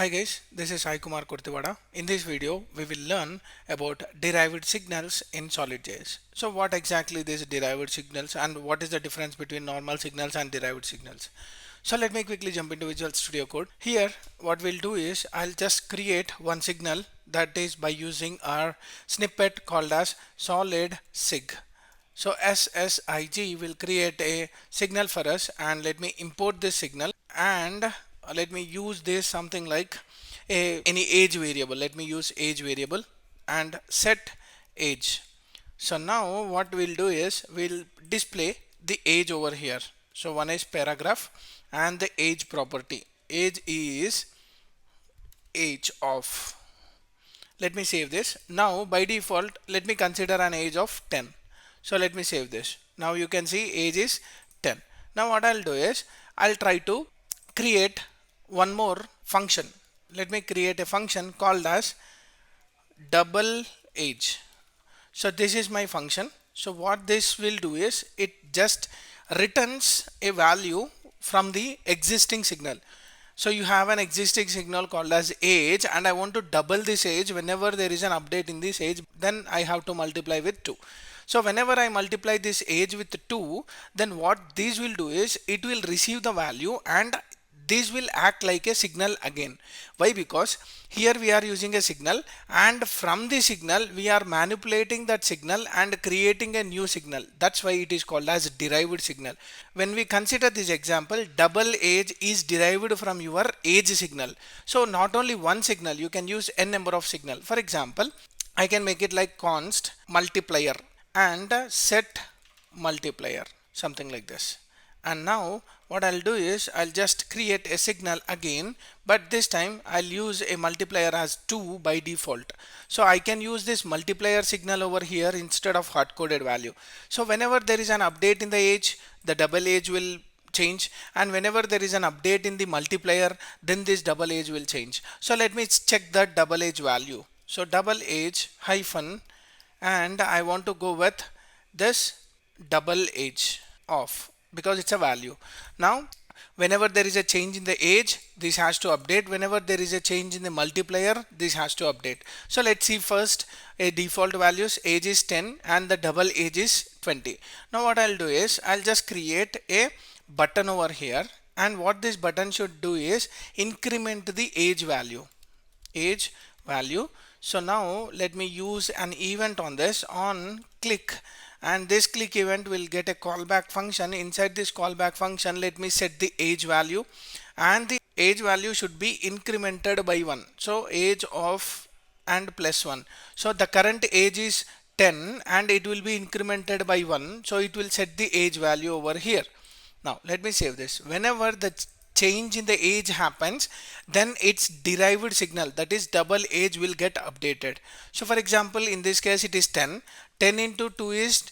Hi guys, this is Sai Kumar Kurtivada. In this video, we will learn about derived signals in solidjs. So what exactly these derived signals and what is the difference between normal signals and derived signals? So let me quickly jump into Visual Studio Code. Here, what we'll do is I'll just create one signal, that is by using our snippet called as solidjs. So SSIG will create a signal for us, and let me import this signal, and let me use this something like any age variable. Let me use age variable and set age. So now what we'll do is we'll display the age over here. So one is paragraph and the age property. Age is age of. Let me save this. Now by default, let me consider an age of 10. So let me save this. Now you can see age is 10. Now what I'll do is I'll try to create one more function. Let me create a function called as double age. So this is my function. So what this will do is it just returns a value from the existing signal. So you have an existing signal called as age, and I want to double this age. Whenever there is an update in this age, then I have to multiply with 2. So whenever I multiply this age with 2, then what this will do is it will receive the value, and this will act like a signal again. Why? Because here we are using a signal, and from the signal we are manipulating that signal and creating a new signal. That's why it is called as derived signal. When we consider this example, double age is derived from your age signal. So not only one signal, you can use n number of signal. For example, I can make it like const multiplier and set multiplier, something like this. And now what I'll do is I'll just create a signal again, but this time I'll use a multiplier as 2 by default. So I can use this multiplier signal over here instead of hard-coded value. So whenever there is an update in the age, the double age will change, and whenever there is an update in the multiplier, then this double age will change. So let me check that double age value. So double age hyphen, and I want to go with this double age of, because it's a value. Now whenever there is a change in the age, this has to update. Whenever there is a change in the multiplier, this has to update. So let's see first a default values. Age is 10 and the double age is 20. Now what I'll do is I'll just create a button over here, and what this button should do is increment the age value. So now let me use an event on this, on click, and this click event will get a callback function. Inside this callback function, let me set the age value, and the age value should be incremented by 1. So age of and plus 1. So the current age is 10 and it will be incremented by 1. So it will set the age value over here. Now let me save this. Whenever the change in the age happens, then its derived signal, that is double age, will get updated. So for example, in this case it is 10 into 2 is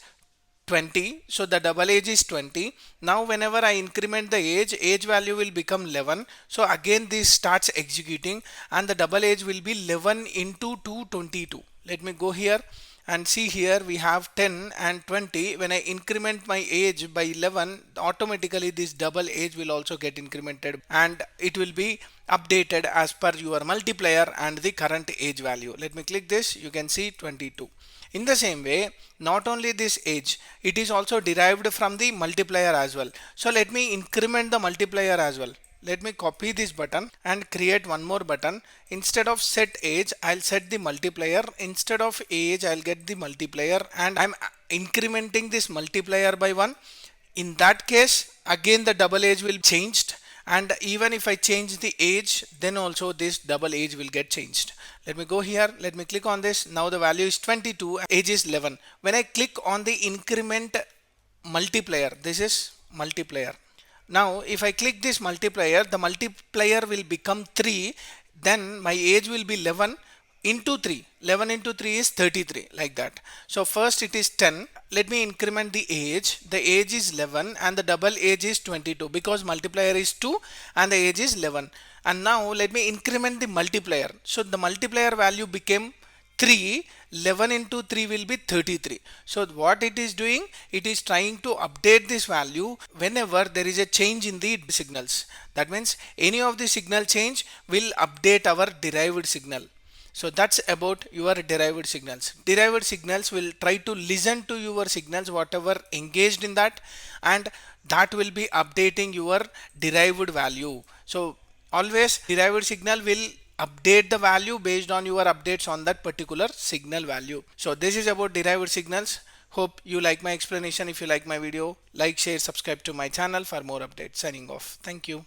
20, so the double age is 20. Now whenever I increment the age value will become 11. So again this starts executing, and the double age will be 11 into 2, 22. Let me go here and see. Here we have 10 and 20. When I increment my age by 11, automatically this double age will also get incremented, and it will be updated as per your multiplier and the current age value. Let me click this. You can see 22. In the same way, not only this age, it is also derived from the multiplier as well. So let me increment the multiplier as well. Let me copy this button and create one more button. Instead of set age, I'll set the multiplier. Instead of age, I'll get the multiplier, and I'm incrementing this multiplier by 1. In that case, again the double age will changed, and even if I change the age, then also this double age will get changed. Let me go here. Let me click on this. Now the value is 22, age is 11. When I click on the increment multiplier, this is multiplier. Now if I click this multiplier, the multiplier will become 3. Then my age will be 11 into 3. 11 into 3 is 33, like that. So first it is 10. Let me increment the age. The age is 11 and the double age is 22, because multiplier is 2 and the age is 11. And now let me increment the multiplier. So the multiplier value became 3, 11 into 3 will be 33. So what it is doing, it is trying to update this value whenever there is a change in the signals. That means any of the signal change will update our derived signal. So that's about your derived signals. Derived signals will try to listen to your signals, whatever engaged in that, and that will be updating your derived value. So always derived signal will update the value based on your updates on that particular signal value. So this is about derived signals. Hope you like my explanation. If you like my video, like, share, subscribe to my channel for more updates. Signing off. Thank you.